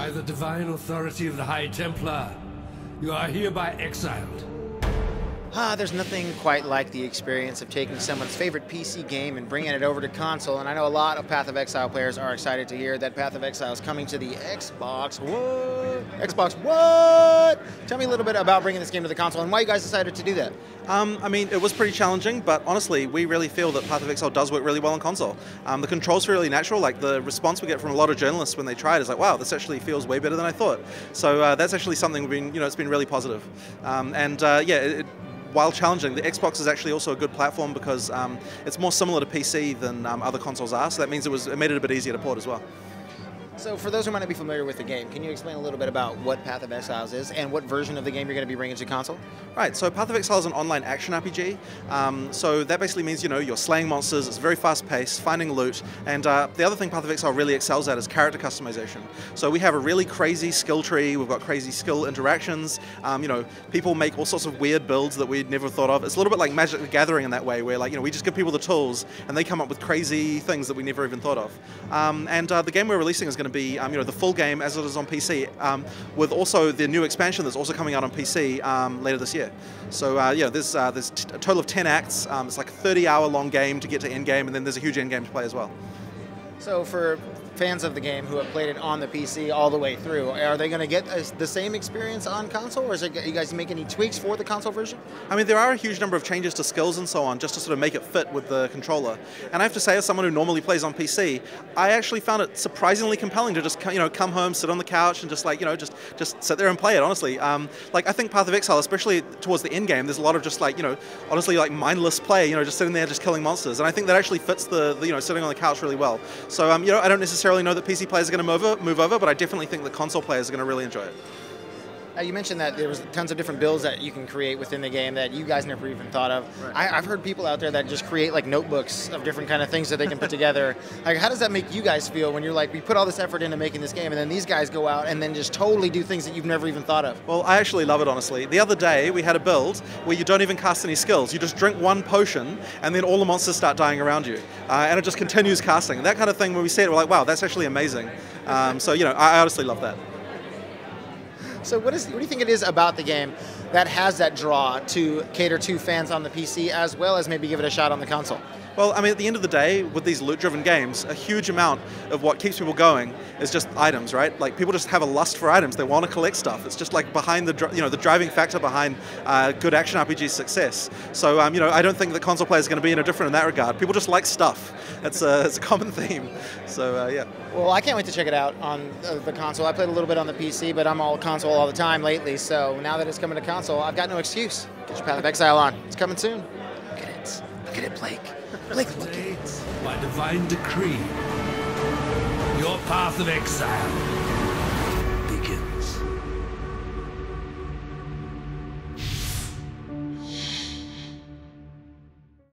By the divine authority of the High Templar, you are hereby exiled. There's nothing quite like the experience of taking someone's favorite PC game and bringing it over to console, and I know a lot of Path of Exile players are excited to hear that Path of Exile is coming to the Xbox. What? Xbox what? Tell me a little bit about bringing this game to the console and why you guys decided to do that. I mean, it was pretty challenging, but honestly, we really feel that Path of Exile does work really well on console. The controls feel really natural. Like, the response we get from a lot of journalists when they try it is like, wow, this actually feels way better than I thought. So that's actually something we've been, it's been really positive. While challenging, the Xbox is actually also a good platform because it's more similar to PC than other consoles are, so that means it made it a bit easier to port as well. So for those who might not be familiar with the game, can you explain a little bit about what Path of Exile is and what version of the game you're going to be bringing to console? Right, so Path of Exile is an online action RPG. So that basically means, you're slaying monsters, it's very fast-paced, finding loot, and the other thing Path of Exile really excels at is character customization. So we have a really crazy skill tree, we've got crazy skill interactions, people make all sorts of weird builds that we'd never thought of. It's a little bit like Magic the Gathering in that way, where we just give people the tools and they come up with crazy things that we never even thought of. The game we're releasing is going to be the full game as it is on PC, with also the new expansion that's also coming out on PC later this year. So there's a total of 10 acts. It's like a 30-hour long game to get to end game, and then there's a huge end game to play as well. So for fans of the game who have played it on the PC all the way through, are they going to get the same experience on console, or you guys make any tweaks for the console version? I mean, there are a huge number of changes to skills and so on, just to sort of make it fit with the controller. And I have to say, as someone who normally plays on PC, I actually found it surprisingly compelling to just come home, sit on the couch, and just just sit there and play it. Honestly, I think Path of Exile, especially towards the end game, there's a lot of just honestly mindless play. Just sitting there, just killing monsters. And I think that actually fits the sitting on the couch really well. So I don't necessarily know that PC players are going to move over, but I definitely think that console players are going to really enjoy it. You mentioned that there was tons of different builds that you can create within the game that you guys never even thought of. Right. I've heard people out there that just create notebooks of different kind of things that they can put together. How does that make you guys feel when you're we put all this effort into making this game, and then these guys go out and then just totally do things that you've never even thought of? Well, I actually love it, honestly. The other day we had a build where you don't even cast any skills. You just drink one potion and then all the monsters start dying around you. And it just continues casting. And that kind of thing, when we see it, we're like, wow, that's actually amazing. I honestly love that. So what do you think it is about the game that has that draw to cater to fans on the PC as well as maybe give it a shot on the console? Well, I mean, at the end of the day, with these loot-driven games, a huge amount of what keeps people going is just items, right? People just have a lust for items. They want to collect stuff. It's just behind the driving factor behind good action RPG success. So, I don't think the console players are going to be any different in that regard. People just like stuff. It's a common theme. So, yeah. Well, I can't wait to check it out on the console. I played a little bit on the PC, but I'm all console all the time lately. So now that it's coming to console, I've got no excuse. Get your Path of Exile on. It's coming soon. Look at it. Look at it, Blake. Blake, look at it. By divine decree, your Path of Exile